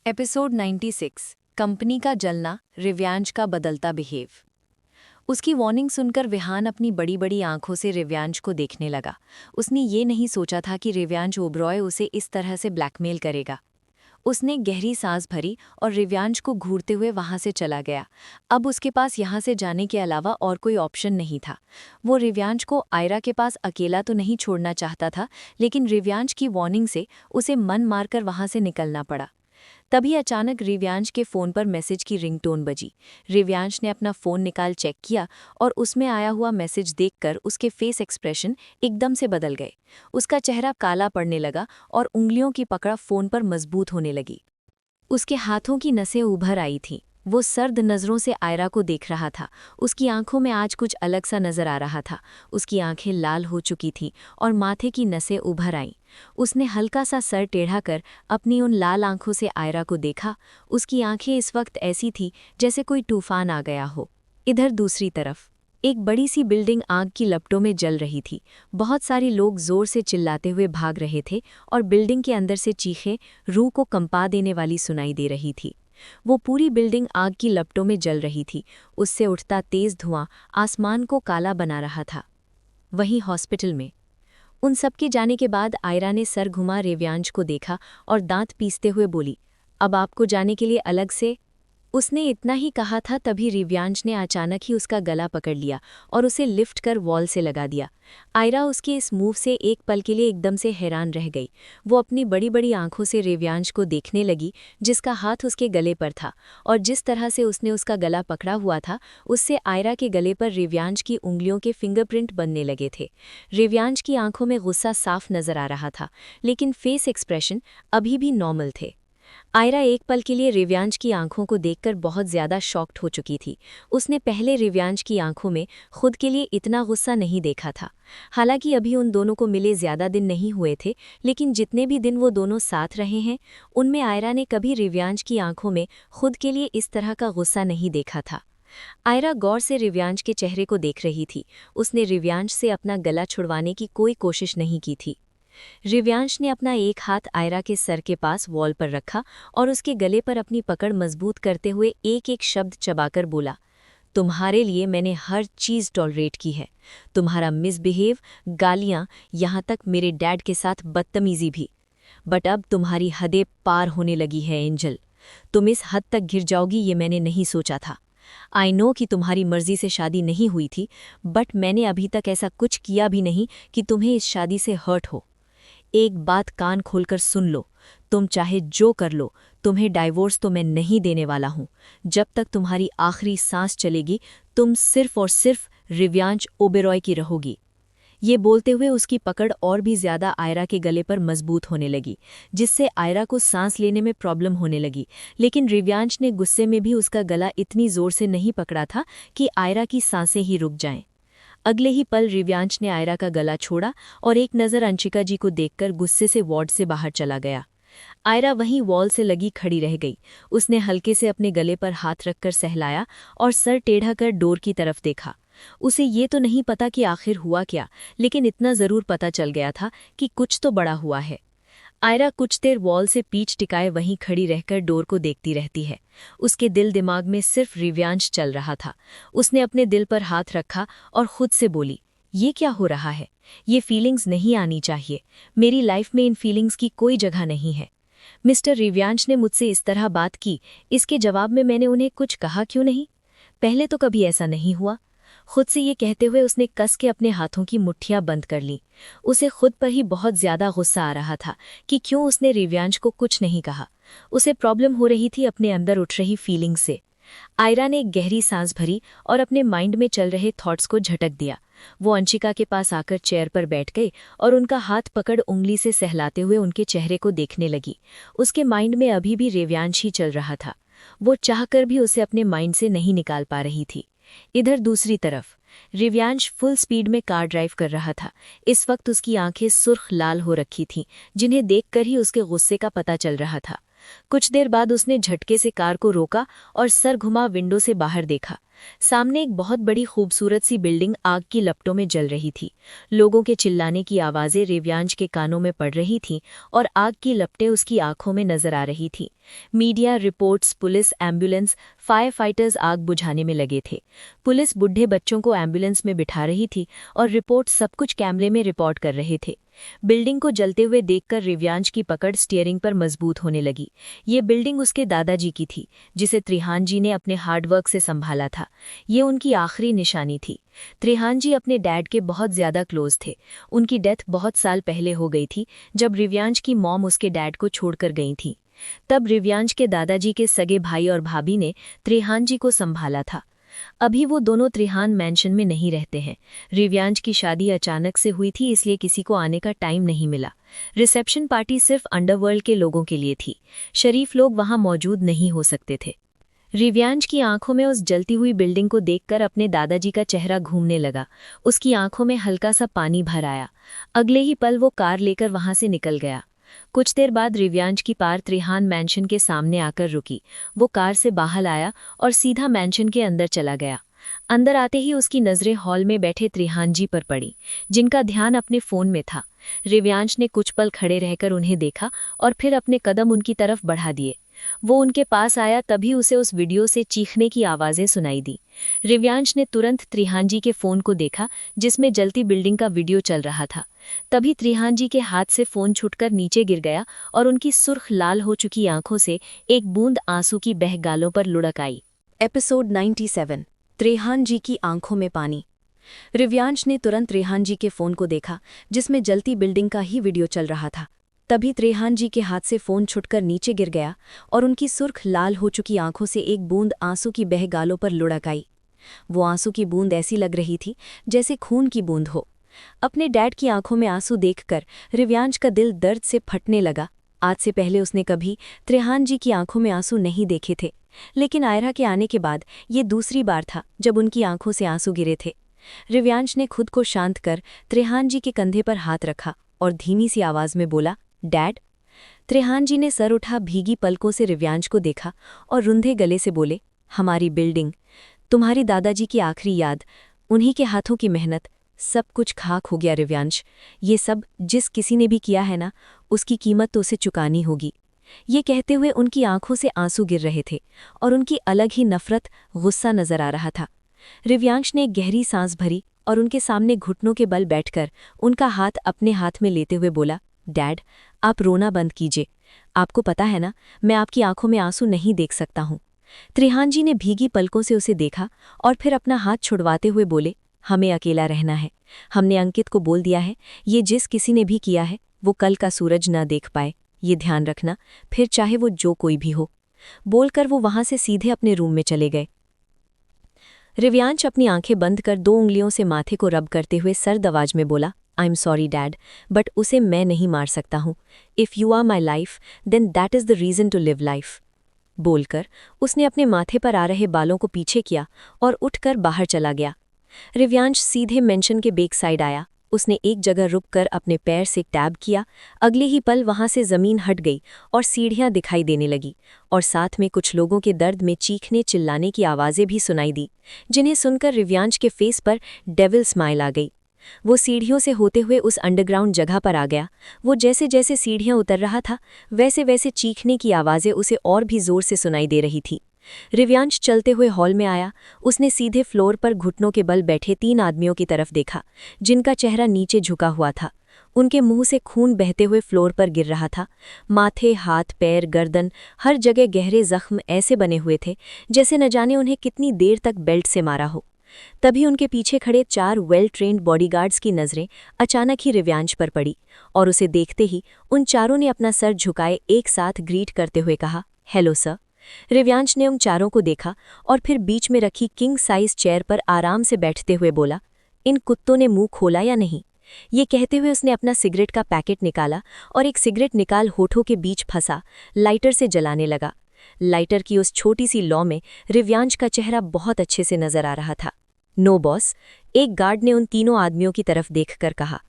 Episode 96 company का जलना, रिव्यांश का बदलता बिहेव। उसकी वार्निंग सुनकर विहान अपनी बड़ी बड़ी आंखों से रिव्यांश को देखने लगा। उसने ये नहीं सोचा था कि रिव्यांश ओबरॉय उसे इस तरह से ब्लैकमेल करेगा। उसने गहरी सांस भरी और रिव्यांश को घूरते हुए वहां से चला गया। अब उसके पास यहां से जाने के अलावा और कोई ऑप्शन नहीं था। वो रिव्यांश को आयरा के पास अकेला तो नहीं छोड़ना चाहता था, लेकिन रिव्यांश की वार्निंग से उसे मन मारकर वहां से निकलना पड़ा। तभी अचानक रिव्यांश के फ़ोन पर मैसेज की रिंगटोन बजी। रिव्यांश ने अपना फ़ोन निकाल चेक किया और उसमें आया हुआ मैसेज देखकर उसके फेस एक्सप्रेशन एकदम से बदल गए। उसका चेहरा काला पड़ने लगा और उंगलियों की पकड़ फ़ोन पर मजबूत होने लगी। उसके हाथों की नसें उभर आई थीं। वो सर्द नज़रों से आयरा को देख रहा था। उसकी आंखों में आज कुछ अलग सा नज़र आ रहा था। उसकी आंखें लाल हो चुकी थीं और माथे की नसें उभर आईं। उसने हल्का सा सर टेढ़ा कर अपनी उन लाल आंखों से आयरा को देखा। उसकी आंखें इस वक्त ऐसी थीं जैसे कोई तूफान आ गया हो। इधर दूसरी तरफ एक बड़ी सी बिल्डिंग आग की लपटों में जल रही थी। बहुत सारे लोग जोर से चिल्लाते हुए भाग रहे थे और बिल्डिंग के अंदर से चीखें रूह को कंपा देने वाली सुनाई दे रही थी। वो पूरी बिल्डिंग आग की लपटों में जल रही थी। उससे उठता तेज धुआं आसमान को काला बना रहा था। वहीं हॉस्पिटल में उन सबके जाने के बाद आयरा ने सर घुमा रिव्यांश को देखा और दांत पीसते हुए बोली, अब आपको जाने के लिए अलग से। उसने इतना ही कहा था तभी रिव्यांश ने अचानक ही उसका गला पकड़ लिया और उसे लिफ्ट कर वॉल से लगा दिया। आयरा उसके इस मूव से एक पल के लिए एकदम से हैरान रह गई। वो अपनी बड़ी बड़ी आंखों से रिव्यांश को देखने लगी, जिसका हाथ उसके गले पर था, और जिस तरह से उसने उसका गला पकड़ा हुआ था उससे आयरा के गले पर रिव्यांश की उंगलियों के फिंगरप्रिंट बनने लगे थे। रिव्यांश की आंखों में गुस्सा साफ नजर आ रहा था, लेकिन फेस एक्सप्रेशन अभी भी नॉर्मल थे। आयरा एक पल के लिए रिव्यांश की आंखों को देखकर बहुत ज्यादा शॉक्ड हो चुकी थी। उसने पहले रिव्यांश की आंखों में खुद के लिए इतना गुस्सा नहीं देखा था। हालांकि अभी उन दोनों को मिले ज्यादा दिन नहीं हुए थे, लेकिन जितने भी दिन वो दोनों साथ रहे हैं उनमें आयरा ने कभी रिव्यांश की आंखों में खुद के लिए इस तरह का गुस्सा नहीं देखा था। आयरा गौर से रिव्यांश के चेहरे को देख रही थी। उसने रिव्यांश से अपना गला छुड़वाने की कोई कोशिश नहीं की थी। रिव्यांश ने अपना एक हाथ आयरा के सर के पास वॉल पर रखा और उसके गले पर अपनी पकड़ मजबूत करते हुए एक एक शब्द चबाकर बोला, तुम्हारे लिए मैंने हर चीज़ टॉलरेट की है। तुम्हारा मिसबिहेव, गालियां, यहाँ तक मेरे डैड के साथ बदतमीजी भी। बट अब तुम्हारी हदें पार होने लगी है एंजल। तुम इस हद तक घिर जाओगी ये मैंने नहीं सोचा था। आई नो कि तुम्हारी मर्जी से शादी नहीं हुई थी, बट मैंने अभी तक ऐसा कुछ किया भी नहीं कि तुम्हें इस शादी से हर्ट हो। एक बात कान खोलकर सुन लो, तुम चाहे जो कर लो, तुम्हें डाइवोर्स तो मैं नहीं देने वाला हूं। जब तक तुम्हारी आखिरी सांस चलेगी तुम सिर्फ और सिर्फ रिव्यांश ओबेरॉय की रहोगी। ये बोलते हुए उसकी पकड़ और भी ज्यादा आयरा के गले पर मजबूत होने लगी, जिससे आयरा को सांस लेने में प्रॉब्लम होने लगी। लेकिन रिव्यांश ने गुस्से में भी उसका गला इतनी जोर से नहीं पकड़ा था कि आयरा की सांसें ही रुक जाएं। अगले ही पल रिव्यांश ने आयरा का गला छोड़ा और एक नज़र अंशिका जी को देखकर गुस्से से वार्ड से बाहर चला गया। आयरा वहीं वॉल से लगी खड़ी रह गई। उसने हल्के से अपने गले पर हाथ रखकर सहलाया और सर टेढ़ा कर डोर की तरफ देखा। उसे ये तो नहीं पता कि आखिर हुआ क्या, लेकिन इतना ज़रूर पता चल गया था कि कुछ तो बड़ा हुआ है। आयरा कुछ देर वॉल से पीठ टिकाए वहीं खड़ी रहकर डोर को देखती रहती है। उसके दिल दिमाग में सिर्फ रिव्यांश चल रहा था। उसने अपने दिल पर हाथ रखा और खुद से बोली, ये क्या हो रहा है? ये फीलिंग्स नहीं आनी चाहिए। मेरी लाइफ में इन फीलिंग्स की कोई जगह नहीं है। मिस्टर रिव्यांश ने मुझसे इस तरह बात की, इसके जवाब में मैंने उन्हें कुछ कहा क्यों नहीं? पहले तो कभी ऐसा नहीं हुआ। खुद से ये कहते हुए उसने कस के अपने हाथों की मुट्ठियां बंद कर लीं। उसे खुद पर ही बहुत ज्यादा गुस्सा आ रहा था कि क्यों उसने रिव्यांश को कुछ नहीं कहा। उसे प्रॉब्लम हो रही थी अपने अंदर उठ रही फीलिंग से। आयरा ने एक गहरी सांस भरी और अपने माइंड में चल रहे थॉट्स को झटक दिया। वो अंशिका के पास आकर चेयर पर बैठ गई और उनका हाथ पकड़ उंगली से सहलाते हुए उनके चेहरे को देखने लगी। उसके माइंड में अभी भी रिव्यांश ही चल रहा था। वो चाहकर भी उसे अपने माइंड से नहीं निकाल पा रही थी। इधर दूसरी तरफ रिव्यांश फुल स्पीड में कार ड्राइव कर रहा था। इस वक्त उसकी आंखें सुर्ख लाल हो रखी थीं, जिन्हें देखकर ही उसके गुस्से का पता चल रहा था। कुछ देर बाद उसने झटके से कार को रोका और सर घुमा विंडो से बाहर देखा। सामने एक बहुत बड़ी खूबसूरत सी बिल्डिंग आग की लपटों में जल रही थी। लोगों के चिल्लाने की आवाज़ें रिव्यांश के कानों में पड़ रही थीं और आग की लपटें उसकी आंखों में नजर आ रही थीं। Media reports, police, ambulance, fire fighters आग बुझाने में लगे थे। पुलिस बूढ़े बच्चों को एम्बुलेंस में बिठा रही थी और रिपोर्ट सब कुछ कैमरे में रिपोर्ट कर रहे थे। बिल्डिंग को जलते हुए देखकर रिव्यांश की पकड़ स्टीयरिंग पर मजबूत होने लगी। ये बिल्डिंग उसके दादाजी की थी, जिसे त्रिहान जी ने अपने हार्डवर्क से संभाला था। ये उनकी आखिरी निशानी थी। त्रिहान जी अपने डैड के बहुत ज्यादा क्लोज थे। उनकी डेथ बहुत साल पहले हो गई थी, जब रिव्यांश की मॉम उसके डैड को छोड़कर गई थी। तब रिव्यांश के दादाजी के सगे भाई और भाभी ने त्रिहान जी को संभाला था। अभी वो दोनों त्रिहान मैंशन में नहीं रहते हैं। रिव्यांश की शादी अचानक से हुई थी, इसलिए किसी को आने का टाइम नहीं मिला। रिसेप्शन पार्टी सिर्फ अंडरवर्ल्ड के लोगों के लिए थी। शरीफ लोग वहां मौजूद नहीं हो सकते थे। रिव्यांश की आंखों में उस जलती हुई बिल्डिंग को देखकर अपने दादाजी का चेहरा घूमने लगा। उसकी आंखों में हल्का सा पानी भर आया। अगले ही पल वो कार लेकर वहां से निकल गया। कुछ देर बाद रिव्यांश की कार त्रिहान मैंशन के सामने आकर रुकी। वो कार से बाहर आया और सीधा मैंशन के अंदर चला गया। अंदर आते ही उसकी नजरें हॉल में बैठे त्रिहान जी पर पड़ी, जिनका ध्यान अपने फोन में था। रिव्यांश ने कुछ पल खड़े रहकर उन्हें देखा और फिर अपने कदम उनकी तरफ बढ़ा दिए। वो उनके पास आया, तभी उसे उस वीडियो से चीखने की आवाजें सुनाई दी। रिव्यांश ने तुरंत त्रिहान जी के फोन को देखा, जिसमें जलती बिल्डिंग का वीडियो चल रहा था। तभी त्रिहान जी के हाथ से फोन छूटकर नीचे गिर गया और उनकी सुर्ख लाल हो चुकी आंखों से एक बूंद आंसू की बह गालों पर लुढ़क आई। एपिसोड 97। त्रिहान जी की आंखों में पानी। रिव्यांश ने तुरंत त्रिहान जी के फोन को देखा, जिसमें जलती बिल्डिंग का ही वीडियो चल रहा था। तभी त्रिहान जी के हाथ से फोन छुटकर नीचे गिर गया और उनकी सुर्ख लाल हो चुकी आंखों से एक बूंद आंसू की बह गालों पर लुढ़क आई। वो आंसू की बूंद ऐसी लग रही थी जैसे खून की बूंद हो। अपने डैड की आंखों में आंसू देखकर रिव्यांश का दिल दर्द से फटने लगा। आज से पहले उसने कभी त्रिहान जी की आंखों में आंसू नहीं देखे थे, लेकिन आयरा के आने के बाद ये दूसरी बार था जब उनकी आंखों से आंसू गिरे थे। रिव्यांश ने खुद को शांत कर त्रिहान जी के कंधे पर हाथ रखा और धीमी सी आवाज में बोला, डैड। त्रिहान जी ने सर उठा भीगी पलकों से रिव्यांश को देखा और रुंधे गले से बोले, हमारी बिल्डिंग, तुम्हारी दादाजी की आखिरी याद, उन्हीं के हाथों की मेहनत, सब कुछ खाक हो गया रिव्यांश। ये सब जिस किसी ने भी किया है ना, उसकी कीमत तो उसे चुकानी होगी। ये कहते हुए उनकी आंखों से आंसू गिर रहे थे और उनकी अलग ही नफरत, गुस्सा नजर आ रहा था। रिव्यांश ने एक गहरी सांस भरी और उनके सामने घुटनों के बल बैठकर उनका हाथ अपने हाथ में लेते हुए बोला, डैड, आप रोना बंद कीजिए। आपको पता है ना, मैं आपकी आंखों में आंसू नहीं देख सकता हूँ। त्रिहान जी ने भीगी पलकों से उसे देखा और फिर अपना हाथ छुड़वाते हुए बोले, हमें अकेला रहना है। हमने अंकित को बोल दिया है, ये जिस किसी ने भी किया है वो कल का सूरज न देख पाए, ये ध्यान रखना, फिर चाहे वो जो कोई भी हो। बोलकर वो वहां से सीधे अपने रूम में चले गए। रिव्यांश अपनी आंखें बंद कर 2 उंगलियों से माथे को रब करते हुए सर्द आवाज में बोला, I am sorry dad, but उसे मैं नहीं मार सकता हूँ। If you are my life, then that is the reason to live life. बोलकर उसने अपने माथे पर आ रहे बालों को पीछे किया और उठकर बाहर चला गया। रिव्यांश सीधे मेंशन के बेक साइड आया। उसने एक जगह रुककर अपने पैर से टैब किया। अगले ही पल वहां से जमीन हट गई और सीढ़ियां दिखाई देने लगी और साथ में कुछ लोगों के दर्द में चीखने चिल्लाने की आवाजें भी सुनाई दी, जिन्हें सुनकर रिव्यांश के फेस पर डेविल स्माइल आ गई। वो सीढ़ियों से होते हुए उस अंडरग्राउंड जगह पर आ गया। वो जैसे जैसे सीढ़ियां उतर रहा था, वैसे वैसे चीखने की आवाजें उसे और भी जोर से सुनाई दे रही थी। रिव्यांश चलते हुए हॉल में आया। उसने सीधे फ्लोर पर घुटनों के बल बैठे 3 आदमियों की तरफ देखा, जिनका चेहरा नीचे झुका हुआ था। उनके मुंह से खून बहते हुए फ्लोर पर गिर रहा था। माथे, हाथ, पैर, गर्दन, हर जगह गहरे जख्म ऐसे बने हुए थे जैसे न जाने उन्हें कितनी देर तक बेल्ट से मारा हो। तभी उनके पीछे खड़े 4 वेल ट्रेन्ड बॉडीगार्ड्स की नजरें अचानक ही रिव्यांश पर पड़ी और उसे देखते ही उन चारों ने अपना सर झुकाए एक साथ ग्रीट करते हुए कहा, हेलो सर। रिव्यांश ने उन चारों को देखा और फिर बीच में रखी किंग साइज चेयर पर आराम से बैठते हुए बोला, इन कुत्तों ने मुंह खोला या नहीं। ये कहते हुए उसने अपना सिगरेट का पैकेट निकाला और एक सिगरेट निकाल होठों के बीच फंसा लाइटर से जलाने लगा। लाइटर की उस छोटी सी लौ में रिव्यांश का चेहरा बहुत अच्छे से नजर आ रहा था। नो बॉस, एक गार्ड ने उन तीनों आदमियों की तरफ देखकर कहा।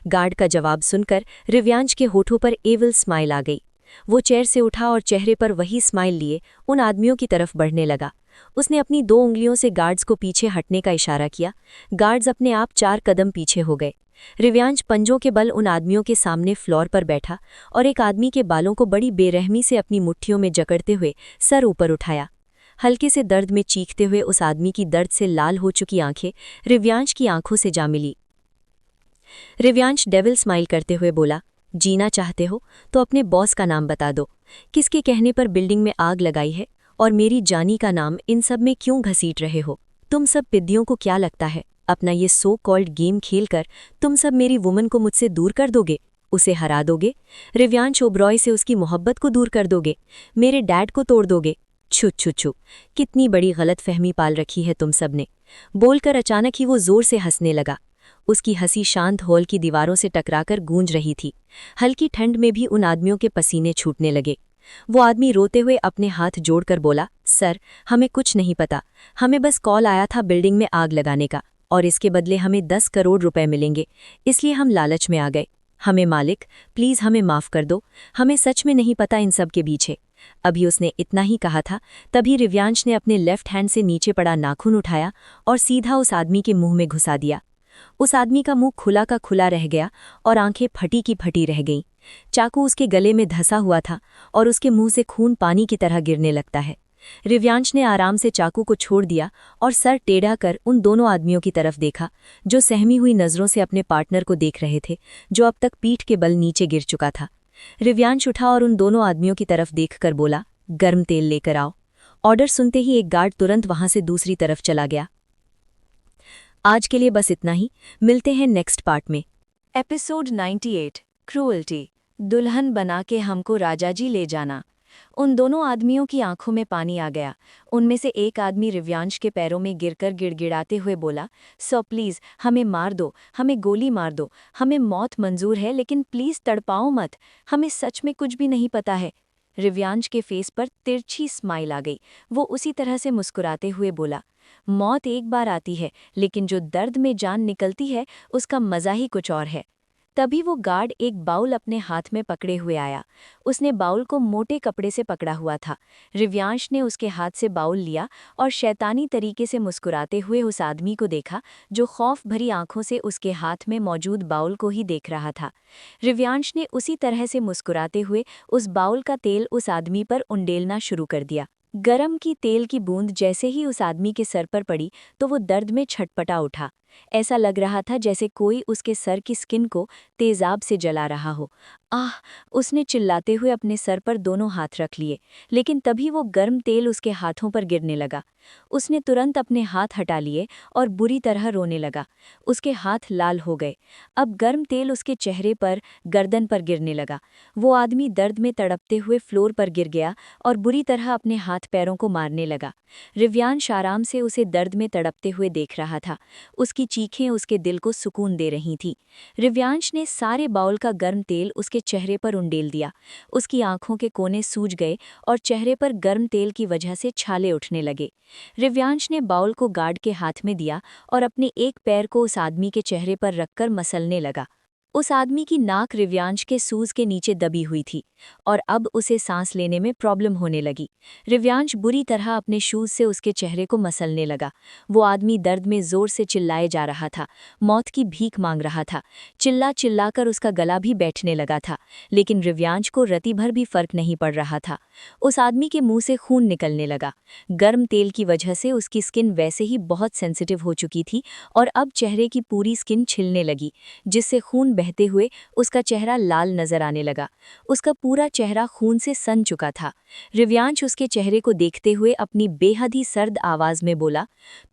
गार्ड का जवाब सुनकर रिव्यांश के होठों पर एविल स्माइल आ गई। वो चेयर से उठा और चेहरे पर वही स्माइल लिए उन आदमियों की तरफ बढ़ने लगा। उसने अपनी 2 उंगलियों से गार्ड्स को पीछे हटने का इशारा किया। गार्ड्स अपने आप 4 कदम पीछे हो गए। रिव्यांश पंजों के बल उन आदमियों के सामने फ्लोर पर बैठा और एक आदमी के बालों को बड़ी बेरहमी से अपनी मुट्ठियों में जकड़ते हुए सर ऊपर उठाया। हल्के से दर्द में चीखते हुए उस आदमी की दर्द से लाल हो चुकी आंखें रिव्यांश की आंखों से जा मिली। रिव्यांश डेविल स्माइल करते हुए बोला, जीना चाहते हो तो अपने बॉस का नाम बता दो। किसके कहने पर बिल्डिंग में आग लगाई है और मेरी जानी का नाम इन सब में क्यों घसीट रहे हो? तुम सब पिद्दियों को क्या लगता है अपना ये सो कॉल्ड गेम खेलकर तुम सब मेरी वुमन को मुझसे दूर कर दोगे, उसे हरा दोगे, रिव्यांश ओबरॉय से उसकी मोहब्बत को दूर कर दोगे, मेरे डैड को तोड़ दोगे? छू छू छू, कितनी बड़ी गलतफहमी पाल रखी है तुम सब ने। बोलकर अचानक ही वो जोर से हंसने लगा। उसकी हंसी शांत हॉल की दीवारों से टकराकर गूंज रही थी। हल्की ठंड में भी उन आदमियों के पसीने छूटने लगे। वो आदमी रोते हुए अपने हाथ जोड़कर बोला, सर, हमें कुछ नहीं पता, हमें बस कॉल आया था बिल्डिंग में आग लगाने का और इसके बदले हमें 10 करोड़ रुपए मिलेंगे, इसलिए हम लालच में आ गए। हमें मालिक, प्लीज़ हमें माफ़ कर दो, हमें सच में नहीं पता इन सब के पीछे। अभी उसने इतना ही कहा था, तभी रिव्यांश ने अपने लेफ्ट हैंड से नीचे पड़ा नाखून उठाया और सीधा उस आदमी के मुंह में घुसा दिया। उस आदमी का मुंह खुला का खुला रह गया और आंखें फटी की फटी रह गईं। चाकू उसके गले में धंसा हुआ था और उसके मुंह से खून पानी की तरह गिरने लगता है। रिव्यांश ने आराम से चाकू को छोड़ दिया और सर टेढ़ा कर उन दोनों आदमियों की तरफ देखा जो सहमी हुई नज़रों से अपने पार्टनर को देख रहे थे, जो अब तक पीठ के बल नीचे गिर चुका था। रिव्यांश उठा और उन दोनों आदमियों की तरफ देखकर बोला, गर्म तेल लेकर आओ। ऑर्डर सुनते ही एक गार्ड तुरंत वहां से दूसरी तरफ चला गया। आज के लिए बस इतना ही, मिलते हैं नेक्स्ट पार्ट में। Episode 98 cruelty. दुल्हन बना के हमको राजाजी ले जाना। उन दोनों आदमियों की आंखों में पानी आ गया। उनमें से एक आदमी रिव्यांश के पैरों में गिरकर गिड़गिड़ाते हुए बोला, सो प्लीज़ हमें मार दो, हमें गोली मार दो, हमें मौत मंजूर है लेकिन प्लीज़ तड़पाओ मत, हमें सच में कुछ भी नहीं पता है। रिव्यांश के फेस पर तिरछी स्माइल आ गई। वो उसी तरह से मुस्कुराते हुए बोला, मौत एक बार आती है लेकिन जो दर्द में जान निकलती है उसका मज़ा ही कुछ और है। तभी वो गार्ड एक बाउल अपने हाथ में पकड़े हुए आया। उसने बाउल को मोटे कपड़े से पकड़ा हुआ था। रिव्यांश ने उसके हाथ से बाउल लिया और शैतानी तरीके से मुस्कुराते हुए उस आदमी को देखा जो खौफ भरी आंखों से उसके हाथ में मौजूद बाउल को ही देख रहा था। रिव्यांश ने उसी तरह से मुस्कुराते हुए उस बाउल का तेल उस आदमी पर उंडेलना शुरू कर दिया। गरम की तेल की बूंद जैसे ही उस आदमी के सर पर पड़ी तो वो दर्द में छटपटा उठा। ऐसा लग रहा था जैसे कोई उसके सर की स्किन को तेजाब से जला रहा हो। आह! उसने चिल्लाते हुए अपने सर पर दोनों हाथ रख लिए, लेकिन तभी वो गर्म तेल उसके हाथों पर गिरने लगा। उसने तुरंत अपने हाथ हटा लिए और बुरी तरह रोने लगा। उसके हाथ लाल हो गए। अब गर्म तेल उसके चेहरे पर, गर्दन पर गिरने लगा। वो आदमी दर्द में तड़पते हुए फ्लोर पर गिर गया और बुरी तरह अपने हाथ पैरों को मारने लगा। रिव्यांश आराम से उसे दर्द में तड़पते हुए देख रहा था। उसकी चीखें उसके दिल को सुकून दे रही थीं। रिव्यांश ने सारे बाउल का गर्म तेल उसके चेहरे पर उंडेल दिया। उसकी आंखों के कोने सूज गए और चेहरे पर गर्म तेल की वजह से छाले उठने लगे। रिव्यांश ने बाउल को गार्ड के हाथ में दिया और अपने एक पैर को उस आदमी के चेहरे पर रखकर मसलने लगा। उस आदमी की नाक रिव्यांश के सूज के नीचे दबी हुई थी और अब उसे सांस लेने में प्रॉब्लम होने लगी। रिव्यांश बुरी तरह अपने शूज से उसके चेहरे को मसलने लगा। वो आदमी दर्द में जोर से चिल्लाए जा रहा था, मौत की भीख मांग रहा था। चिल्ला चिल्लाकर उसका गला भी बैठने लगा था, लेकिन रिव्यांश को रति भर भी फर्क नहीं पड़ रहा था। उस आदमी के मुंह से खून निकलने लगा। गर्म तेल की वजह से उसकी स्किन वैसे ही बहुत सेंसिटिव हो चुकी थी और अब चेहरे की पूरी स्किन छिलने लगी, जिससे खून बहते हुए उसका चेहरा लाल नजर आने लगा। उसका पूरा चेहरा खून से सन चुका था। रिव्यांश उसके चेहरे को देखते हुए अपनी बेहद ही सर्द आवाज में बोला,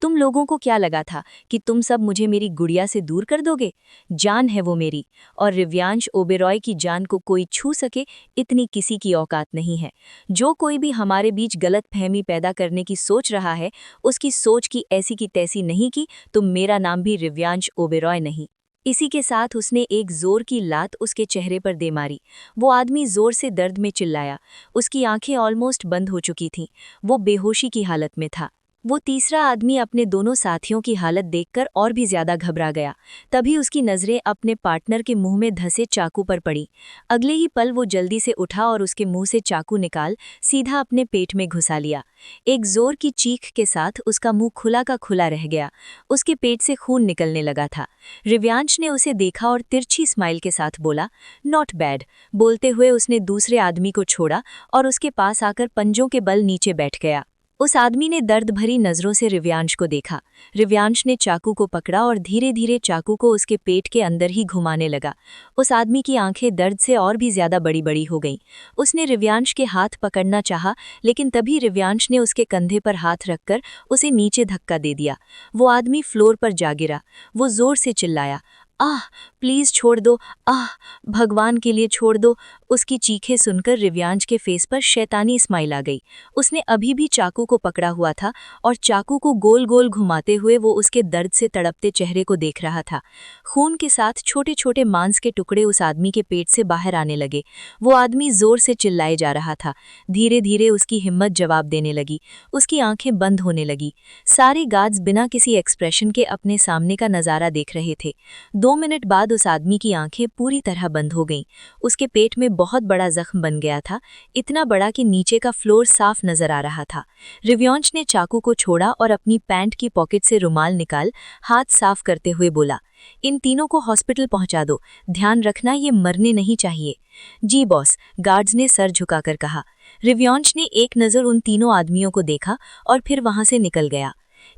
तुम लोगों को क्या लगा था कि तुम सब मुझे मेरी गुड़िया से दूर कर दोगे? जान है वो मेरी, और रिव्यांश ओबेरॉय की जान को कोई छू सके इतनी किसी की औकात नहीं है। जो कोई भी हमारे बीच गलत फहमी पैदा करने की सोच रहा है, उसकी सोच की ऐसी की तैसी नहीं की तो मेरा नाम भी रिव्यांश ओबेरॉय नहीं। इसी के साथ उसने एक जोर की लात उसके चेहरे पर दे मारी। वो आदमी जोर से दर्द में चिल्लाया। उसकी आंखें ऑलमोस्ट बंद हो चुकी थीं। वो बेहोशी की हालत में था। वो तीसरा आदमी अपने दोनों साथियों की हालत देखकर और भी ज्यादा घबरा गया। तभी उसकी नजरें अपने पार्टनर के मुंह में धंसे चाकू पर पड़ी। अगले ही पल वो जल्दी से उठा और उसके मुंह से चाकू निकाल सीधा अपने पेट में घुसा लिया। एक जोर की चीख के साथ उसका मुंह खुला का खुला रह गया। उसके पेट से खून निकलने लगा था। रिव्यांश ने उसे देखा और तिरछी स्माइल के साथ बोला, नॉट बैड। बोलते हुए उसने दूसरे आदमी को छोड़ा और उसके पास आकर पंजों के बल नीचे बैठ गया। उस आदमी ने दर्द भरी नजरों से रिव्यांश को देखा। रिव्यांश ने चाकू को पकड़ा और धीरे धीरे चाकू को उसके पेट के अंदर ही घुमाने लगा। उस आदमी की आंखें दर्द से और भी ज्यादा बड़ी बड़ी हो गईं। उसने रिव्यांश के हाथ पकड़ना चाहा, लेकिन तभी रिव्यांश ने उसके कंधे पर हाथ रखकर उसे नीचे धक्का दे दिया। वो आदमी फ्लोर पर जा गिरा। वो जोर से चिल्लाया, आह, प्लीज छोड़ दो, आह, भगवान के लिए छोड़ दो। उसकी चीखें सुनकर रिव्यांश के फेस पर शैतानी स्माइल आ गई। उसने अभी भी चाकू को पकड़ा हुआ था और चाकू को गोल गोल घुमाते हुए वो उसके दर्द से तड़पते चेहरे को देख रहा था। खून के साथ छोटे छोटे मांस के टुकड़े उस आदमी के पेट से बाहर आने लगे। वो आदमी जोर से चिल्लाए जा रहा था। धीरे धीरे उसकी हिम्मत जवाब देने लगी। उसकी आंखें बंद होने लगी। सारे गार्ड्स बिना किसी एक्सप्रेशन के अपने सामने का नजारा देख रहे थे। 2 मिनट बाद उस आदमी की आंखें पूरी तरह बंद हो गईं। उसके पेट में बहुत बड़ा जख्म बन गया था, इतना बड़ा कि नीचे का फ्लोर साफ नजर आ रहा था। रिव्यांश ने चाकू को छोड़ा और अपनी पैंट की पॉकेट से रुमाल निकाल हाथ साफ करते हुए बोला, इन तीनों को हॉस्पिटल पहुंचा दो। ध्यान रखना, ये मरने नहीं चाहिए। जी बॉस, गार्ड्स ने सर झुकाकर कहा। रिव्यांश ने एक नज़र उन तीनों आदमियों को देखा और फिर वहां से निकल गया।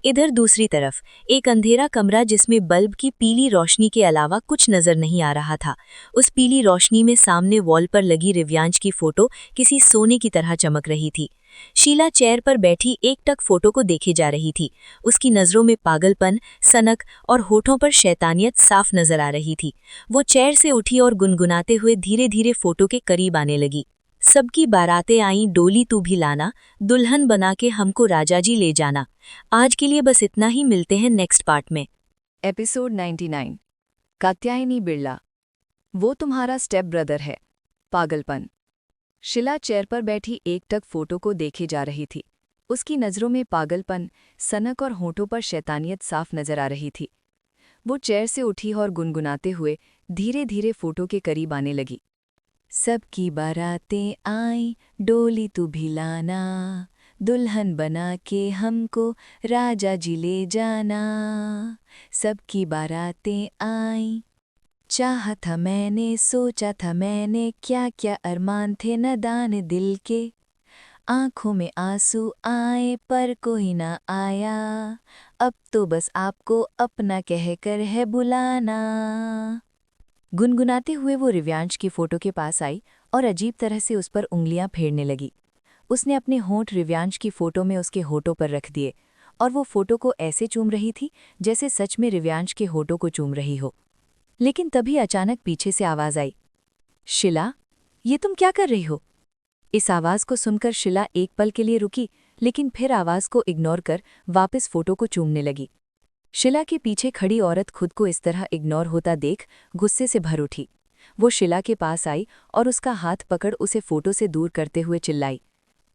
इधर दूसरी तरफ एक अंधेरा कमरा जिसमें बल्ब की पीली रोशनी के अलावा कुछ नजर नहीं आ रहा था। उस पीली रोशनी में सामने वॉल पर लगी रिव्यांश की फोटो किसी सोने की तरह चमक रही थी। शीला चेयर पर बैठी एकटक फोटो को देखे जा रही थी। उसकी नजरों में पागलपन, सनक और होठों पर शैतानियत साफ नजर आ रही थी। वो चेयर से उठी और गुनगुनाते हुए धीरे धीरे फोटो के करीब आने लगी। सबकी बारातें आईं, डोली तू भी लाना, दुल्हन बना के हमको राजा जी ले जाना। आज के लिए बस इतना ही, मिलते हैं नेक्स्ट पार्ट में। एपिसोड 99। कात्यायनी बिरला। वो तुम्हारा स्टेप ब्रदर है। पागलपन। शीला चेयर पर बैठी एकटक फोटो को देखे जा रही थी। उसकी नज़रों में पागलपन, सनक और होठों पर शैतानियत साफ नजर आ रही थी। वो चेयर से उठी और गुनगुनाते हुए धीरे धीरे फोटो के करीब आने लगी। सबकी बारातें आईं, डोली तू भी लाना, दुल्हन बना के हमको राजा जी ले जाना। सबकी बारातें आईं, चाहा था मैंने, सोचा था मैंने, क्या क्या अरमान थे नादान दिल के। आंखों में आंसू आए पर कोई ना आया, अब तो बस आपको अपना कहकर है बुलाना। गुनगुनाते हुए वो रिव्यांश की फोटो के पास आई और अजीब तरह से उस पर उंगलियां फेरने लगी। उसने अपने होंठ रिव्यांश की फोटो में उसके होठों पर रख दिए और वो फोटो को ऐसे चूम रही थी जैसे सच में रिव्यांश के होठों को चूम रही हो। लेकिन तभी अचानक पीछे से आवाज आई, शीला, ये तुम क्या कर रही हो? इस आवाज को सुनकर शीला एक पल के लिए रुकी, लेकिन फिर आवाज को इग्नोर कर वापस फोटो को चूमने लगी। शीला के पीछे खड़ी औरत खुद को इस तरह इग्नोर होता देख गुस्से से भर उठी। वो शीला के पास आई और उसका हाथ पकड़ उसे फोटो से दूर करते हुए चिल्लाई,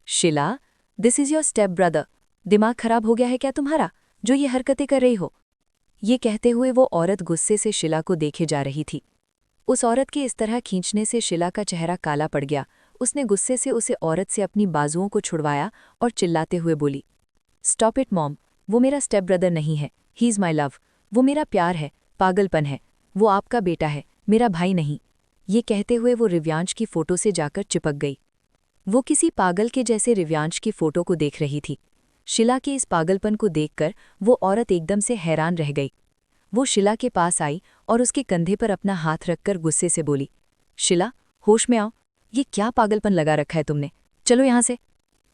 Sheela, this is your step brother. दिमाग खराब हो गया है क्या तुम्हारा, जो ये हरकतें कर रही हो? ये कहते हुए वो औरत गुस्से से शीला को देखे जा रही थी। उस औरत के इस तरह खींचने से शीला का चेहरा काला पड़ गया। उसने गुस्से से उसे औरत से अपनी बाजुओं को छुड़वाया और चिल्लाते हुए बोली, स्टॉप इट मॉम, वो मेरा स्टेप ब्रदर नहीं है, ही इज़ माई लव। वो मेरा प्यार है, पागलपन है। वो आपका बेटा है, मेरा भाई नहीं। ये कहते हुए वो रिव्यांश की फोटो से जाकर चिपक गई। वो किसी पागल के जैसे रिव्यांश की फोटो को देख रही थी। शीला के इस पागलपन को देखकर वो औरत एकदम से हैरान रह गई। वो शीला के पास आई और उसके कंधे पर अपना हाथ रखकर गुस्से से बोली, शीला, होश में आओ, ये क्या पागलपन लगा रखा है तुमने, चलो यहाँ से।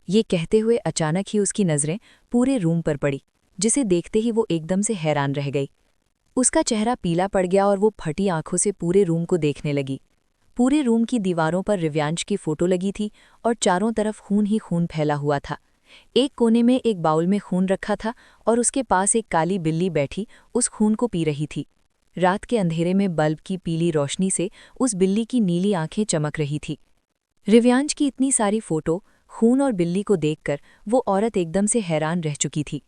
ये कहते हुए अचानक ही उसकी नज़रें पूरे रूम पर पड़ी, जिसे देखते ही वो एकदम से हैरान रह गई। उसका चेहरा पीला पड़ गया और वो फटी आंखों से पूरे रूम को देखने लगी। पूरे रूम की दीवारों पर रिव्यांश की फोटो लगी थी और चारों तरफ खून ही खून फैला हुआ था। एक कोने में एक बाउल में खून रखा था और उसके पास एक काली बिल्ली बैठी उस खून को पी रही थी। रात के अंधेरे में बल्ब की पीली रोशनी से उस बिल्ली की नीली आंखें चमक रही थी। रिव्यांश की इतनी सारी फोटो, खून और बिल्ली को देखकर वो औरत एकदम से हैरान रह चुकी थी।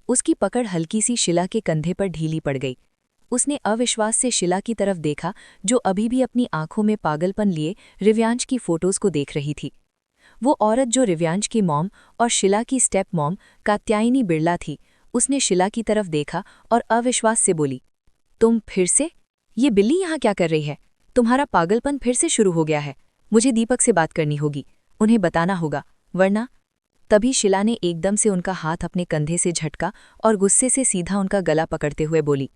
उसकी पकड़ हल्की सी शिला के कंधे पर ढीली पड़ गई। उसने अविश्वास से शिला की तरफ देखा, जो अभी भी अपनी आंखों में पागलपन लिए रिव्यांश की फोटोज को देख रही थी। वो औरत जो रिव्यांश की मॉम और शिला की स्टेप मॉम कात्यायनी बिरला थी, उसने शिला की तरफ देखा और अविश्वास से बोली, तुम फिर से? ये बिल्ली यहाँ क्या कर रही है? तुम्हारा पागलपन फिर से शुरू हो गया है। मुझे दीपक से बात करनी होगी, उन्हें बताना होगा, वरना। तभी शिला ने एकदम से उनका हाथ अपने कंधे से झटका और गुस्से से सीधा उनका गला पकड़ते हुए बोली,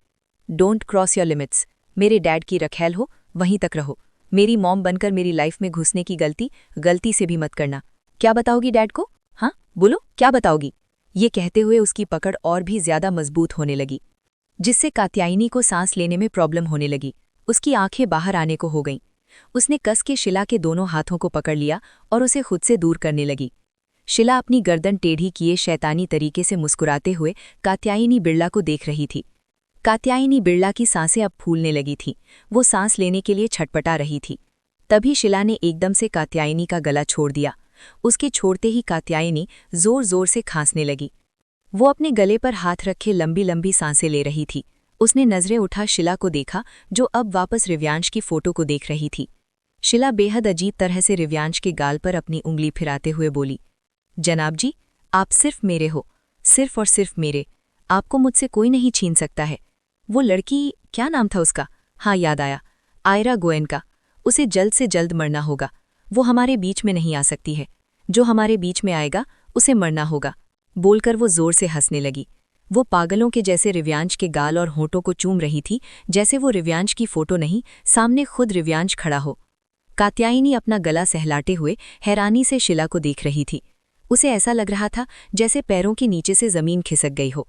डोंट क्रॉस योर लिमिट्स। मेरे डैड की रखैल हो, वहीं तक रहो। मेरी मॉम बनकर मेरी लाइफ में घुसने की गलती से भी मत करना। क्या बताओगी डैड को? हाँ बोलो, क्या बताओगी? ये कहते हुए उसकी पकड़ और भी ज्यादा मजबूत होने लगी, जिससे कात्यायनी को सांस लेने में प्रॉब्लम होने लगी। उसकी आंखें बाहर आने को हो गईं। उसने कस के शिला के दोनों हाथों को पकड़ लिया और उसे खुद से दूर करने लगी। शिला अपनी गर्दन टेढ़ी किए शैतानी तरीके से मुस्कुराते हुए कात्यायनी बिरला को देख रही थी। कात्यायनी बिरला की सांसें अब फूलने लगी थीं। वो सांस लेने के लिए छटपटा रही थी। तभी शिला ने एकदम से कात्यायनी का गला छोड़ दिया। उसके छोड़ते ही कात्यायनी जोर जोर से खांसने लगी। वो अपने गले पर हाथ रखे लंबी लंबी सांसें ले रही थी। उसने नजरें उठा शिला को देखा, जो अब वापस रिव्यांश की फोटो को देख रही थी। शिला बेहद अजीब तरह से रिव्यांश के गाल पर अपनी उंगली फिराते हुए बोली, जनाब जी, आप सिर्फ मेरे हो, सिर्फ और सिर्फ मेरे। आपको मुझसे कोई नहीं छीन सकता है। वो लड़की, क्या नाम था उसका? हाँ याद आया, आयरा गोयनका। उसे जल्द से जल्द मरना होगा। वो हमारे बीच में नहीं आ सकती है। जो हमारे बीच में आएगा उसे मरना होगा। बोलकर वो जोर से हंसने लगी। वो पागलों के जैसे रिव्यांश के गाल और होंठों को चूम रही थी, जैसे वो रिव्यांश की फोटो नहीं, सामने खुद रिव्यांश खड़ा हो। कात्यायनी अपना गला सहलाते हुए हैरानी से शिला को देख रही थी। उसे ऐसा लग रहा था जैसे पैरों के नीचे से जमीन खिसक गई हो।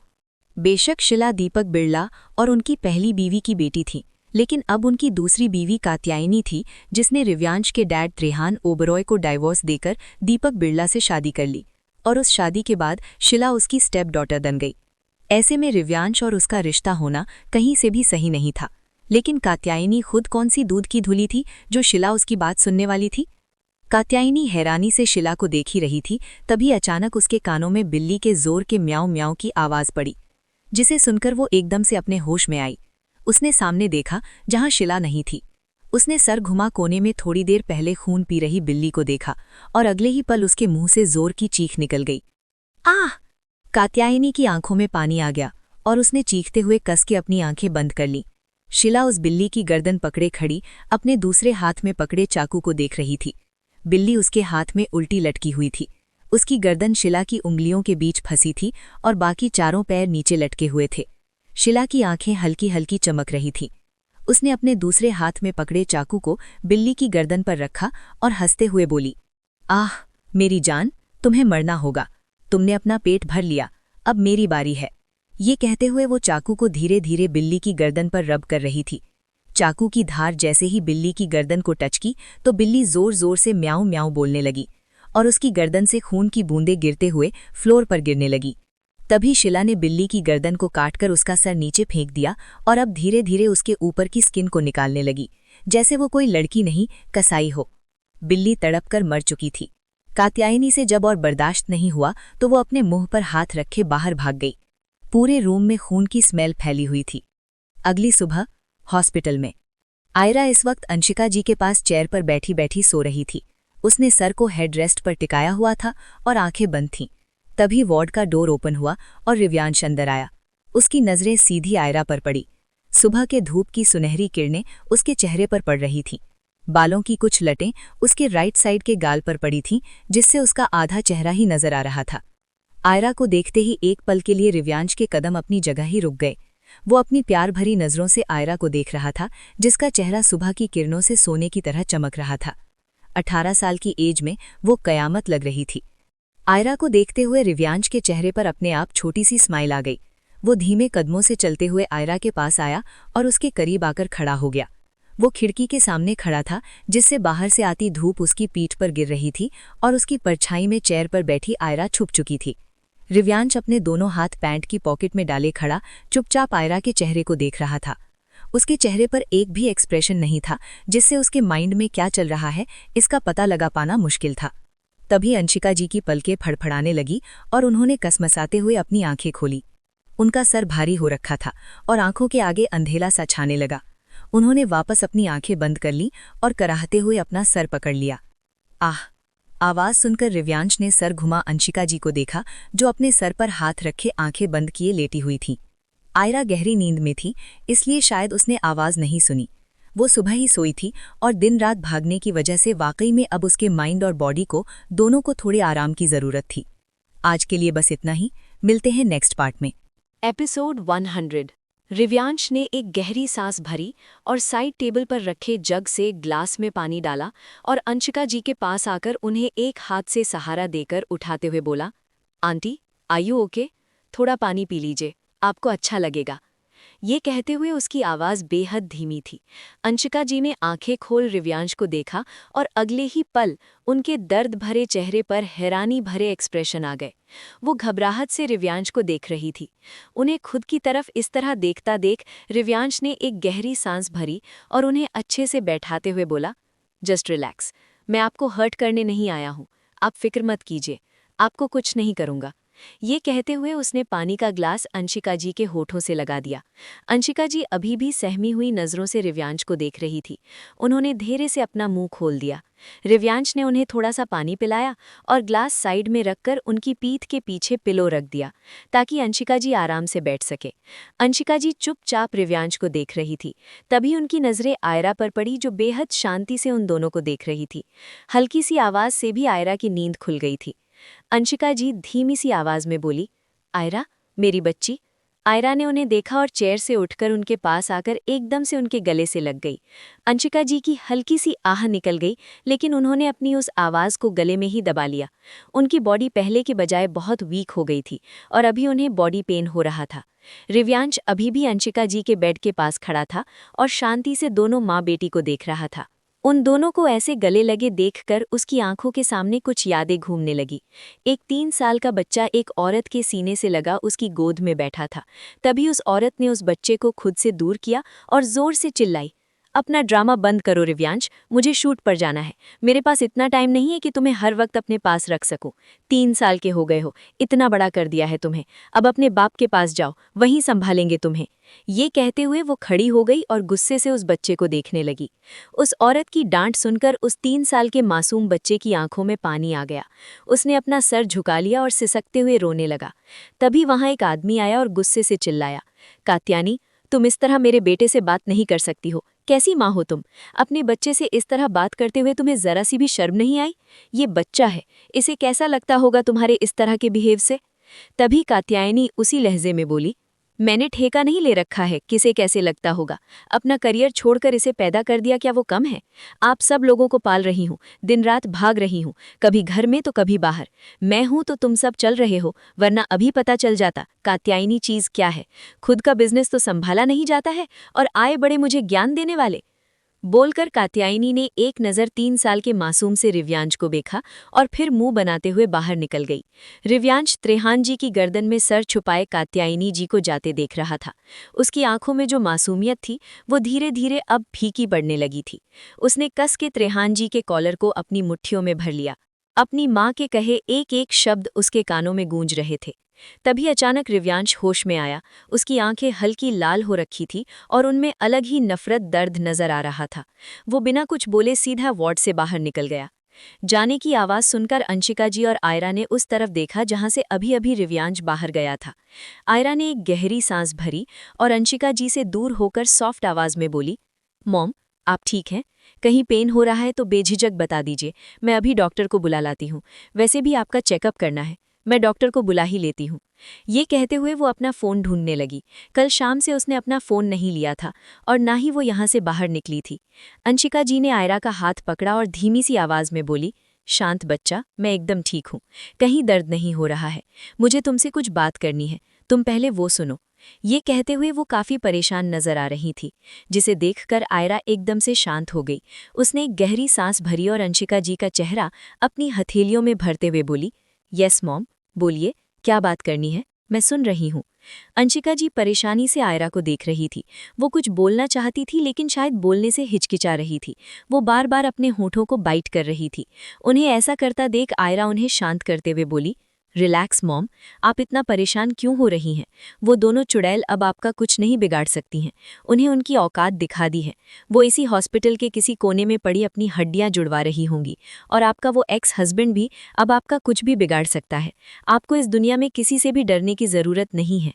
बेशक शिला दीपक बिरला और उनकी पहली बीवी की बेटी थी, लेकिन अब उनकी दूसरी बीवी कात्यायनी थी, जिसने रिव्यांश के डैड त्रेहान ओबरॉय को डाइवोर्स देकर दीपक बिरला से शादी कर ली, और उस शादी के बाद शिला उसकी स्टेप डॉटर बन गई। ऐसे में रिव्यांश और उसका रिश्ता होना कहीं से भी सही नहीं था। लेकिन कात्यायनी खुद कौन सी दूध की धुली थी जो शिला उसकी बात सुनने वाली थी? कात्यायनी हैरानी से शिला को देख ही रही थी, तभी अचानक उसके कानों में बिल्ली के जोर के म्याऊं म्याऊं की आवाज पड़ी, जिसे सुनकर वो एकदम से अपने होश में आई। उसने सामने देखा, जहां शिला नहीं थी। उसने सर घुमा कोने में थोड़ी देर पहले खून पी रही बिल्ली को देखा, और अगले ही पल उसके मुंह से जोर की चीख निकल गई। आह! कात्यायनी की आंखों में पानी आ गया और उसने चीखते हुए कस के अपनी आंखें बंद कर लीं। शिला उस बिल्ली की गर्दन पकड़े खड़ी अपने दूसरे हाथ में पकड़े चाकू को देख रही थी। बिल्ली उसके हाथ में उल्टी लटकी हुई थी। उसकी गर्दन शिला की उंगलियों के बीच फंसी थी और बाकी चारों पैर नीचे लटके हुए थे। शिला की आंखें हल्की हल्की चमक रही थीं। उसने अपने दूसरे हाथ में पकड़े चाकू को बिल्ली की गर्दन पर रखा और हंसते हुए बोली, आह मेरी जान, तुम्हें मरना होगा। तुमने अपना पेट भर लिया, अब मेरी बारी है। ये कहते हुए वो चाकू को धीरे धीरे बिल्ली की गर्दन पर रब कर रही थी। चाकू की धार जैसे ही बिल्ली की गर्दन को टच की तो बिल्ली जोर जोर से म्याऊं म्याऊं बोलने लगी और उसकी गर्दन से खून की बूंदें गिरते हुए फ्लोर पर गिरने लगी। तभी शिला ने बिल्ली की गर्दन को काटकर उसका सर नीचे फेंक दिया और अब धीरे धीरे उसके ऊपर की स्किन को निकालने लगी, जैसे वो कोई लड़की नहीं, कसाई हो। बिल्ली तड़पकर मर चुकी थी। कात्यायनी से जब और बर्दाश्त नहीं हुआ तो वो अपने मुंह पर हाथ रखे बाहर भाग गई। पूरे रूम में खून की स्मेल फैली हुई थी। अगली सुबह हॉस्पिटल में आयरा इस वक्त अंशिका जी के पास चेयर पर बैठी बैठी सो रही थी। उसने सर को हेडरेस्ट पर टिकाया हुआ था और आंखें बंद थीं। तभी वार्ड का डोर ओपन हुआ और रिव्यांश अंदर आया। उसकी नजरें सीधी आयरा पर पड़ी। सुबह के धूप की सुनहरी किरणें उसके चेहरे पर पड़ रही थीं। बालों की कुछ लटें उसके राइट साइड के गाल पर पड़ी थीं, जिससे उसका आधा चेहरा ही नजर आ रहा था। आयरा को देखते ही एक पल के लिए रिव्यांश के कदम अपनी जगह ही रुक गए। वो अपनी प्यार भरी नजरों से आयरा को देख रहा था, जिसका चेहरा सुबह की किरणों से सोने की तरह चमक रहा था। 18 साल की एज में वो कयामत लग रही थी। आयरा को देखते हुए रिव्यांश के चेहरे पर अपने आप छोटी सी स्माइल आ गई। वो धीमे कदमों से चलते हुए आयरा के पास आया और उसके करीब आकर खड़ा हो गया। वो खिड़की के सामने खड़ा था, जिससे बाहर से आती धूप उसकी पीठ पर गिर रही थी और उसकी परछाई में चेयर पर बैठी आयरा छुप चुकी थी। रिव्यांश अपने दोनों हाथ पैंट की पॉकेट में डाले खड़ा चुपचाप आयरा के चेहरे को देख रहा था। उसके चेहरे पर एक भी एक्सप्रेशन नहीं था, जिससे उसके माइंड में क्या चल रहा है इसका पता लगा पाना मुश्किल था। तभी अंशिका जी की पलकें फड़फड़ाने लगी और उन्होंने कसमसाते हुए अपनी आंखें खोली। उनका सर भारी हो रखा था और आंखों के आगे अंधेला सा छाने लगा। उन्होंने वापस अपनी आंखें बंद कर ली और कराहते हुए अपना सर पकड़ लिया। आह! आवाज सुनकर रिव्यांश ने सर घुमा अंशिका जी को देखा, जो अपने सर पर हाथ रखे आंखें बंद किए लेटी हुई थी। आयरा गहरी नींद में थी, इसलिए शायद उसने आवाज नहीं सुनी। वो सुबह ही सोई थी और दिन रात भागने की वजह से वाकई में अब उसके माइंड और बॉडी को दोनों को थोड़े आराम की जरूरत थी। आज के लिए बस इतना ही, मिलते हैं नेक्स्ट पार्ट में। एपिसोड 100। रिव्यांश ने एक गहरी सांस भरी और साइड टेबल पर रखे जग से एक ग्लास में पानी डाला और अंशिका जी के पास आकर उन्हें एक हाथ से सहारा देकर उठाते हुए बोला, आंटी, आर यू ओके? थोड़ा पानी पी लीजिए, आपको अच्छा लगेगा। ये कहते हुए उसकी आवाज़ बेहद धीमी थी। अंशिका जी ने आंखें खोल रिव्यांश को देखा और अगले ही पल उनके दर्द भरे चेहरे पर हैरानी भरे एक्सप्रेशन आ गए। वो घबराहट से रिव्यांश को देख रही थी। उन्हें खुद की तरफ इस तरह देखता देख रिव्यांश ने एक गहरी सांस भरी और उन्हें अच्छे से बैठाते हुए बोला, जस्ट रिलैक्स, मैं आपको हर्ट करने नहीं आया हूँ, आप फिक्र मत कीजिए, आपको कुछ नहीं करूँगा। ये कहते हुए उसने पानी का ग्लास अंशिका जी के होठों से लगा दिया। अंशिका जी अभी भी सहमी हुई नज़रों से रिव्यांश को देख रही थी। उन्होंने धीरे से अपना मुंह खोल दिया। रिव्यांश ने उन्हें थोड़ा सा पानी पिलाया और ग्लास साइड में रखकर उनकी पीठ के पीछे पिलो रख दिया ताकि अंशिका जी आराम से बैठ सके। अंशिका जी चुपचाप रिव्यांश को देख रही थी। तभी उनकी नज़रें आयरा पर पड़ी, जो बेहद शांति से उन दोनों को देख रही थी। हल्की सी आवाज़ से भी आयरा की नींद खुल गई थी। अंशिका जी धीमी सी आवाज में बोली, आयरा, मेरी बच्ची। आयरा ने उन्हें देखा और चेयर से उठकर उनके पास आकर एकदम से उनके गले से लग गई। अंशिका जी की हल्की सी आह निकल गई, लेकिन उन्होंने अपनी उस आवाज़ को गले में ही दबा लिया। उनकी बॉडी पहले की बजाय बहुत वीक हो गई थी और अभी उन्हें बॉडी पेन हो रहा था। रिव्यांश अभी भी अंशिका जी के बेड के पास खड़ा था और शांति से दोनों माँ बेटी को देख रहा था। उन दोनों को ऐसे गले लगे देखकर उसकी आंखों के सामने कुछ यादें घूमने लगी। एक 3 साल का बच्चा एक औरत के सीने से लगा उसकी गोद में बैठा था। तभी उस औरत ने उस बच्चे को खुद से दूर किया और जोर से चिल्लाई, अपना ड्रामा बंद करो रिव्यांश, मुझे शूट पर जाना है। मेरे पास इतना टाइम नहीं है कि तुम्हें हर वक्त अपने पास रख सकूं। 3 साल के हो गए हो, इतना बड़ा कर दिया है तुम्हें। अब अपने बाप के पास जाओ, वहीं संभालेंगे तुम्हें। ये कहते हुए वो खड़ी हो गई और गुस्से से उस बच्चे को देखने लगी। उस औरत की डांट सुनकर उस 3 साल के मासूम बच्चे की आंखों में पानी आ गया। उसने अपना सर झुका लिया और सिसकते हुए रोने लगा। तभी वहां एक आदमी आया और गुस्से से चिल्लाया, कात्यानी, तुम इस तरह मेरे बेटे से बात नहीं कर सकती हो। कैसी माँ हो तुम? अपने बच्चे से इस तरह बात करते हुए तुम्हें जरा सी भी शर्म नहीं आई? ये बच्चा है, इसे कैसा लगता होगा तुम्हारे इस तरह के बिहेव से? तभी कात्यायनी उसी लहजे में बोली, मैंने ठेका नहीं ले रखा है किसे कैसे लगता होगा। अपना करियर छोड़कर इसे पैदा कर दिया, क्या वो कम है? आप सब लोगों को पाल रही हूँ, दिन रात भाग रही हूँ, कभी घर में तो कभी बाहर। मैं हूँ तो तुम सब चल रहे हो, वरना अभी पता चल जाता कात्यायनी चीज क्या है। खुद का बिजनेस तो संभाला नहीं जाता है और आए बड़े मुझे ज्ञान देने वाले। बोलकर कात्यायनी ने एक नज़र 3 साल के मासूम से रिव्यांश को देखा और फिर मुंह बनाते हुए बाहर निकल गई। रिव्यांश त्रेहान जी की गर्दन में सर छुपाए कात्यायनी जी को जाते देख रहा था। उसकी आंखों में जो मासूमियत थी वो धीरे धीरे अब फीकी पड़ने लगी थी। उसने कस के त्रेहान जी के कॉलर को अपनी मुट्ठियों में भर लिया। अपनी माँ के कहे एक एक शब्द उसके कानों में गूंज रहे थे। तभी अचानक रिव्यांश होश में आया। उसकी आंखें हल्की लाल हो रखी थी और उनमें अलग ही नफरत दर्द नजर आ रहा था। वो बिना कुछ बोले सीधा वार्ड से बाहर निकल गया। जाने की आवाज़ सुनकर अंशिका जी और आयरा ने उस तरफ देखा जहां से अभी अभी रिव्यांश बाहर गया था। आयरा ने एक गहरी सांस भरी और अंशिका जी से दूर होकर सॉफ्ट आवाज़ में बोली, मॉम, आप ठीक हैं? कहीं पेन हो रहा है तो बेझिझक बता दीजिए, मैं अभी डॉक्टर को बुला लाती हूँ। वैसे भी आपका चेकअप करना है, मैं डॉक्टर को बुला ही लेती हूँ। ये कहते हुए वो अपना फ़ोन ढूंढने लगी। कल शाम से उसने अपना फ़ोन नहीं लिया था और ना ही वो यहाँ से बाहर निकली थी। अंशिका जी ने आयरा का हाथ पकड़ा और धीमी सी आवाज़ में बोली, शांत बच्चा, मैं एकदम ठीक हूँ, कहीं दर्द नहीं हो रहा है। मुझे तुमसे कुछ बात करनी है, तुम पहले वो सुनो। ये कहते हुए वो काफ़ी परेशान नजर आ रही थी, जिसे देखकर आयरा एकदम से शांत हो गई। उसने एक गहरी सांस भरी और अंशिका जी का चेहरा अपनी हथेलियों में भरते हुए बोली, यस मॉम, बोलिए, क्या बात करनी है, मैं सुन रही हूँ। अंशिका जी परेशानी से आयरा को देख रही थी। वो कुछ बोलना चाहती थी लेकिन शायद बोलने से हिचकिचा रही थी। वो बार बार अपने होठों को बाइट कर रही थी। उन्हें ऐसा करता देख आयरा उन्हें शांत करते हुए बोली, रिलैक्स मॉम, आप इतना परेशान क्यों हो रही हैं? वो दोनों चुड़ैल अब आपका कुछ नहीं बिगाड़ सकती हैं। उन्हें उनकी औकात दिखा दी है। वो इसी हॉस्पिटल के किसी कोने में पड़ी अपनी हड्डियां जुड़वा रही होंगी। और आपका वो एक्स हस्बैंड भी अब आपका कुछ भी बिगाड़ सकता है। आपको इस दुनिया में किसी से भी डरने की ज़रूरत नहीं है।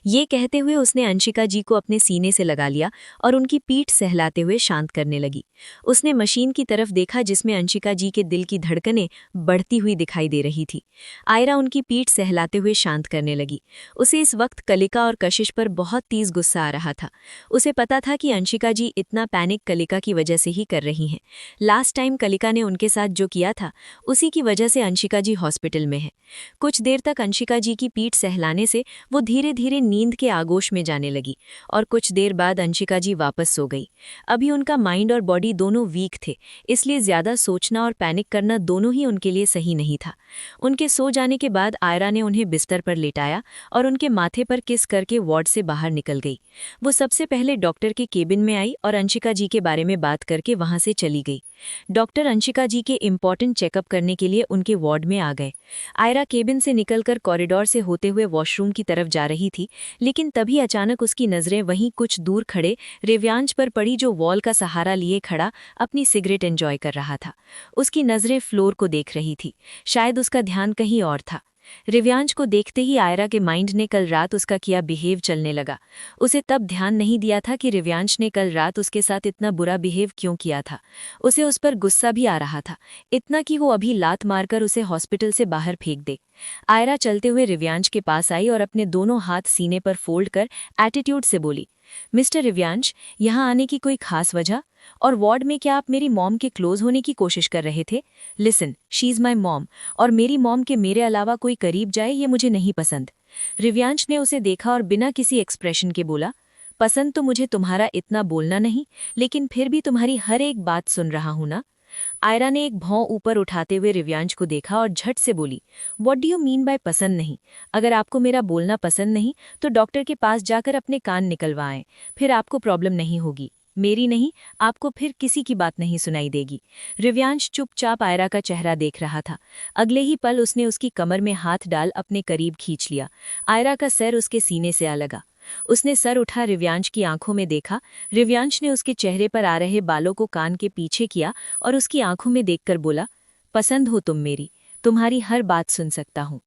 ये कहते हुए उसने अंशिका जी को अपने सीने से लगा लिया और उनकी पीठ सहलाते हुए शांत करने लगी। उसने मशीन की तरफ देखा जिसमें अंशिका जी के दिल की धड़कनें बढ़ती हुई दिखाई दे रही थी। आयरा उनकी पीठ सहलाते हुए शांत करने लगी। उसे इस वक्त कलिका और कशिश पर बहुत तेज गुस्सा आ रहा था। उसे पता था कि अंशिका जी इतना पैनिक कलिका की वजह से ही कर रही हैं। लास्ट टाइम कलिका ने उनके साथ जो किया था उसी की वजह से अंशिका जी हॉस्पिटल में है। कुछ देर तक अंशिका जी की पीठ सहलाने से वो धीरे धीरे नींद के आगोश में जाने लगी और कुछ देर बाद अंशिका जी वापस सो गई। अभी उनका माइंड और बॉडी दोनों वीक थे, इसलिए ज्यादा सोचना और पैनिक करना दोनों ही उनके लिए सही नहीं था। उनके सो जाने के बाद आयरा ने उन्हें बिस्तर पर लेटाया और उनके माथे पर किस करके वार्ड से बाहर निकल गई। वो सबसे पहले डॉक्टर के केबिन में आई और अंशिका जी के बारे में बात करके वहां से चली गई। डॉक्टर अंशिका जी के इम्पोर्टेंट चेकअप करने के लिए उनके वार्ड में आ गए। आयरा केबिन से निकलकर कॉरिडोर से होते हुए वॉशरूम की तरफ जा रही थी, लेकिन तभी अचानक उसकी नजरें वहीं कुछ दूर खड़े रिव्यांश पर पड़ी जो वॉल का सहारा लिए खड़ा अपनी सिगरेट एंजॉय कर रहा था। उसकी नजरें फ्लोर को देख रही थी, शायद उसका ध्यान कहीं और था। रिव्यांश को देखते ही आयरा के माइंड ने कल रात उसका किया बिहेव चलने लगा। उसे तब ध्यान नहीं दिया था कि रिव्यांश ने कल रात उसके साथ इतना बुरा बिहेव क्यों किया था। उसे उस पर गुस्सा भी आ रहा था, इतना कि वो अभी लात मारकर उसे हॉस्पिटल से बाहर फेंक दे। आयरा चलते हुए रिव्यांश के पास आई और अपने दोनों हाथ सीने पर फोल्ड कर एटीट्यूड से बोली, मिस्टर रिव्यांश, यहाँ आने की कोई खास वजह? और वार्ड में क्या आप मेरी मॉम के क्लोज होने की कोशिश कर रहे थे? Listen, she is my mom, और मेरी मॉम के मेरे अलावा कोई करीब जाए ये मुझे नहीं पसंद। रिव्यांश ने उसे देखा और बिना किसी एक्सप्रेशन के बोला, पसंद तो मुझे तुम्हारा इतना बोलना नहीं, लेकिन फिर भी तुम्हारी हर एक बात सुन रहा हूं ना। आयरा ने एक भौं ऊपर उठाते हुए रिव्यांश को देखा और झट से बोली, what do you mean by पसंद नहीं? अगर आपको मेरा बोलना पसंद नहीं तो डॉक्टर के पास जाकर अपने कान निकलवाएं, फिर आपको प्रॉब्लम नहीं होगी। मेरी नहीं, आपको फिर किसी की बात नहीं सुनाई देगी। रिव्यांश चुपचाप आयरा का चेहरा देख रहा था। अगले ही पल उसने उसकी कमर में हाथ डाल अपने करीब खींच लिया। आयरा का सर उसके सीने से आ लगा। उसने सर उठा रिव्यांश की आंखों में देखा। रिव्यांश ने उसके चेहरे पर आ रहे बालों को कान के पीछे किया और उसकी आंखों में देखकर बोला, पसंद हो तुम मेरी, तुम्हारी हर बात सुन सकता हूँ।